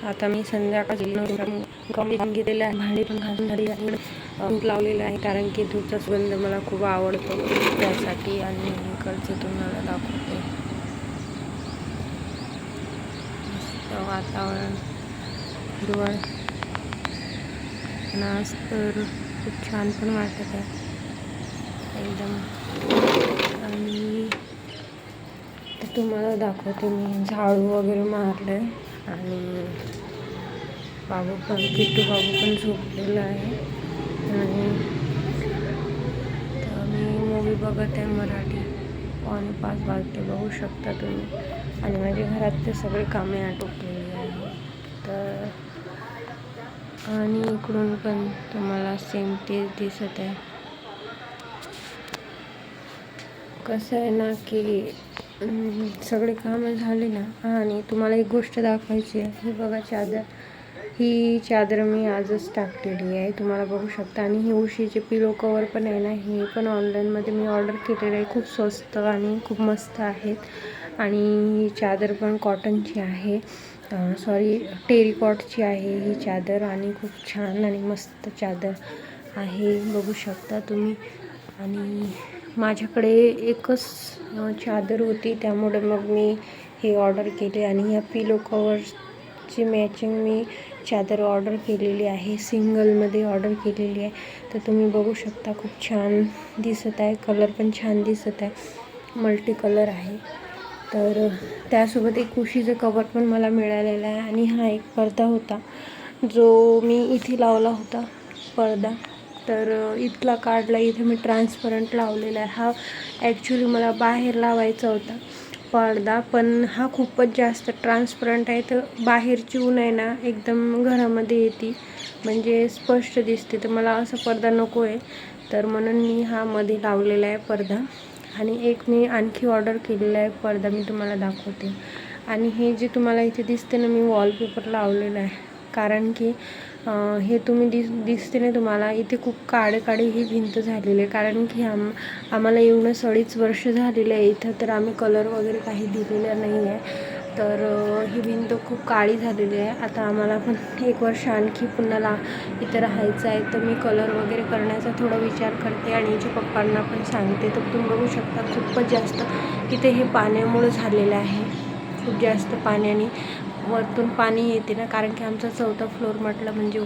आता मी संध्याकाळी घेतलेले आहे, भांडी पण घासून झाली आहे, धूप लावलेलं आहे कारण की धूपचा सुगंध मला खूप आवडतो त्यासाठी. आणि इकडचं तुम्हाला दाखवते मस्त वातावरण, हिरवळ आज तर खूप छान पण वाटत आहे एकदम. आणि तुम्हाला दाखवते मी झाडू वगैरे मारले आणि बाबू पण किट्टू बाबू पण झोपलेला आहे. आणि तर मी मूवी बघत आहे मराठी, 5:15 वाजते बघू शकता तुम्ही. आणि माझ्या घरात ते सगळे कामे आटोपलेली आहे. तर आणि इकडून पण तुम्हाला सेम तेच दिसत आहे. कसं आहे ना की सगळे कामं झाले ना. आणि तुम्हाला एक गोष्ट दाखवायची आहे, हे बघा चादर, ही चादर मी आजच टाकलेली आहे, तुम्हाला बघू शकता. आणि ही उशीचे पिलो कवर पण आहे ना, हे पण ऑनलाईनमध्ये मी ऑर्डर केलेलं आहे. खूप स्वस्त आणि खूप मस्त आहेत. आणि ही चादर पण कॉटनची आहे, सॉरी टेरिकॉटची आहे ही चादर. आणि खूप छान आणि मस्त चादर आहे, बघू शकता तुम्ही. आणि माझ्याकडे एकच चादर होती त्यामुळे मग मी हे ऑर्डर केले. आणि ह्या पिलो कवरची मॅचिंग मी चादर ऑर्डर केलेली आहे, सिंगलमध्ये ऑर्डर केलेली आहे. तर तुम्ही बघू शकता खूप छान दिसत आहे, कलर पण छान दिसत आहे, मल्टी कलर आहे. तर त्यासोबत एक उशीचं कवर पण मला मिळालेलं आहे. आणि हा एक पडदा होता जो मी इथे लावला होता पडदा, तर इथला काढला, इथे मी ट्रान्सपरंट लावलेला आहे. हा ॲक्च्युली मला बाहेर लावायचा होता पडदा, पण हा खूपच जास्त ट्रान्सपरंट आहे, तर बाहेरची ऊन आहे ना एकदम घरामध्ये येते, म्हणजे स्पष्ट दिसते. तर मला असा पडदा नको आहे, तर म्हणून मी हा मध्ये लावलेला आहे पडदा. आणि एक मी आणखी ऑर्डर केलेला आहे पडदा, मी तुम्हाला दाखवते. आणि हे जे तुम्हाला इथे दिसते ना, मी वॉलपेपर लावलेला आहे कारण की हे तुम्ही दिसते ना तुम्हाला, इथे खूप काळे ही भिंत झालेली आहे कारण की आम्हाला येऊन 2.5 वर्ष झालेलं आहे इथं, तर आम्ही कलर वगैरे काही दिलेला नाही आहे. तर ही भिंत खूप काळी झालेली आहे. आता आम्हाला पण 1 वर्ष आणखी पुन्हा इथं राहायचं आहे, तर मी कलर वगैरे करण्याचा थोडा विचार करते आणि हिच्या पप्पांना पण सांगते. तर तुम्ही बघू शकता खूपच जास्त इथे हे पाण्यामुळे झालेलं आहे, खूप जास्त पाण्याने वरतून पाणी येते ना, कारण की आमचा 4था फ्लोअर म्हटलं म्हणजे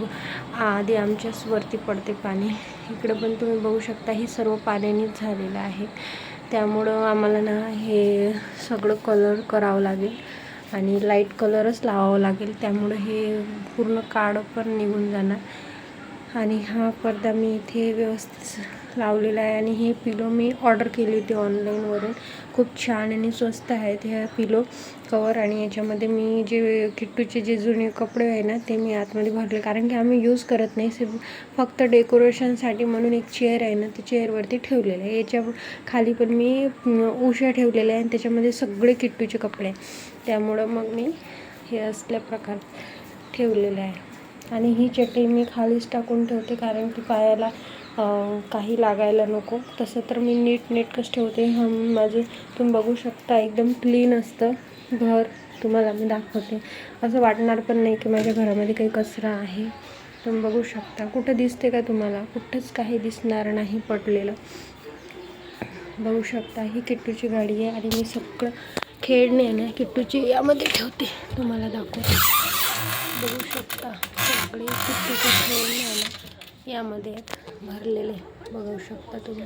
आधी आमच्याच वरती पडते पाणी. इकडं पण तुम्ही बघू शकता ही सर्व पाण्यानेच झालेलं आहे. त्यामुळं आम्हाला ना हे सगळं कलर करावं लागेल आणि लाईट कलरच लावावं लागेल, त्यामुळं हे पूर्ण काळं पण निघून जाणार. आणि हा पडदा मी इथे व्यवस्थित लावलेला आहे. आणि हे पिलो मी ऑर्डर केली होती ऑनलाईनवरून, खूप छान आणि स्वस्त आहेत ह्या पिलो कवर. आणि याच्यामध्ये मी जे किट्टूचे जे जुने कपडे आहे ना ते मी आतमध्ये भरले, कारण की आम्ही यूज करत नाही, फक्त डेकोरेशनसाठी म्हणून एक चेअर आहे ना, ते चेअरवरती ठेवलेलं आहे. याच्या खाली पण मी उशा ठेवलेल्या आहे आणि त्याच्यामध्ये सगळे किट्टूचे कपडे, त्यामुळं मग मी हे असल्या प्रकार ठेवलेलं आहे. आणि ही चटई मी खालीच टाकून ठेवते कारण की पायाला काही लागायला नको. तसं तर मी नीटनेटकंच ठेवते. माझं तुम्ही बघू शकता एकदम क्लीन असतं घर, तुम्हाला मी दाखवते. असं वाटणार पण नाही की माझ्या घरामध्ये काही कचरा आहे. तुम्ही बघू शकता, कुठं दिसते का तुम्हाला? कुठंच काही दिसणार नाही पडलेलं. बघू शकता ही किट्टूची गाडी आहे आणि मी सगळं खेळणे ना किट्टूची यामध्ये ठेवते, तुम्हाला दाखवते. बघू शकता सगळे किट्टूचे खेळणे आहे ना यामध्ये भरलेले, बघू शकता तुम्ही.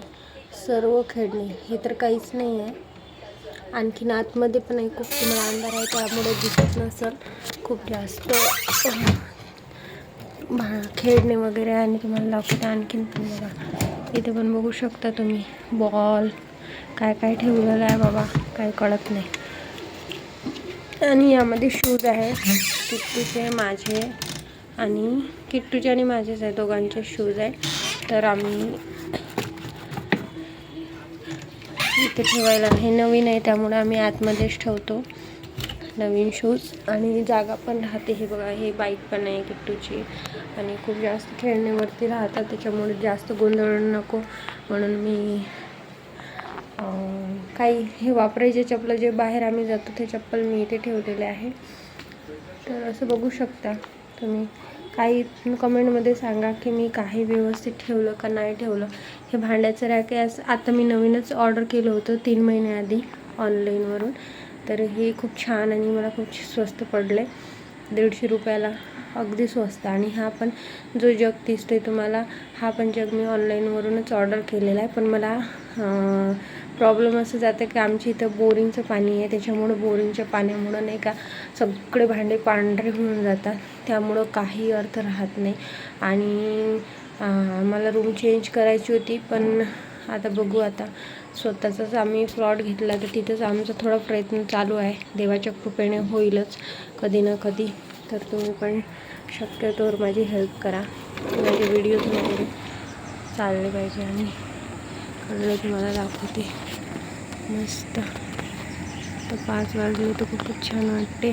सर्व खेळणे, हे तर काहीच नाही आहे. आणखीन आतमध्ये पण आहे, खूप तुम्हाला अंधार आहे त्यामुळे दिसत नसेल, खूप जास्त खेळणे वगैरे. आणि तुम्हाला दाखवते आणखीन पण बघा, इथे पण बघू शकता तुम्ही बॉल, काय काय ठेवलेलं आहे बाबा, काय कळत नाही. आणि यामध्ये शूज आहे किट्टूचे, माझे आणि किट्टूचे आणि माझेच आहे, दोघांचे शूज आहे. तर आम्ही इथे ठेवायला, हे नवीन आहे त्यामुळे आम्ही आतमध्येच ठेवतो नवीन शूज. आणि जागा पण राहते. हे बघा, हे बाईक पण आहे किट्टूची आणि खूप जास्त खेळण्यावरती राहतात, त्याच्यामुळे जास्त गोंधळ नको म्हणून मी काही हे वापरायचे चप्पल जे बाहेर आम्ही जातो ते चप्पल मी इथे ठेवलेले आहे. तर असं बघू शकता तुम्ही. काही कमेंटमध्ये सांगा की मी काही व्यवस्थित ठेवलं का नाही ठेवलं. हे भांड्याचं रॅक आहे, असं आता मी नवीनच ऑर्डर केलं होतं 3 महिन्याआधी ऑनलाईनवरून. तर हे खूप छान आणि मला खूप स्वस्त पडले, 150 रुपयाला, अगदी स्वस्त. आणि हा पण जो जग दिसतोय तुम्हाला, हा पण जग मी ऑनलाईनवरूनच ऑर्डर केलेला आहे. पण मला प्रॉब्लेम असं जातं की आमच्या इथं बोरिंगचं पाणी आहे, त्याच्यामुळं बोरिंगच्या पाण्यामुळं नाही का सगळे भांडे पांढरे होऊन जातात, त्यामुळं काही अर्थ राहत नाही. आणि मला रूम चेंज करायची होती, पण आता बघू, आता स्वतःचाच आम्ही प्लॉट घेतला तर तिथंच आमचा थोडा प्रयत्न चालू आहे. देवाच्या कृपेने होईलच कधी ना कधी. तर तुम्ही पण शक्यतोवर माझी हेल्प करा, माझे व्हिडिओज वगैरे चालले पाहिजे. आणि कळलं तुम्हाला दाखवते मस्त. तर 5 वाजले तर खूपच छान वाटते.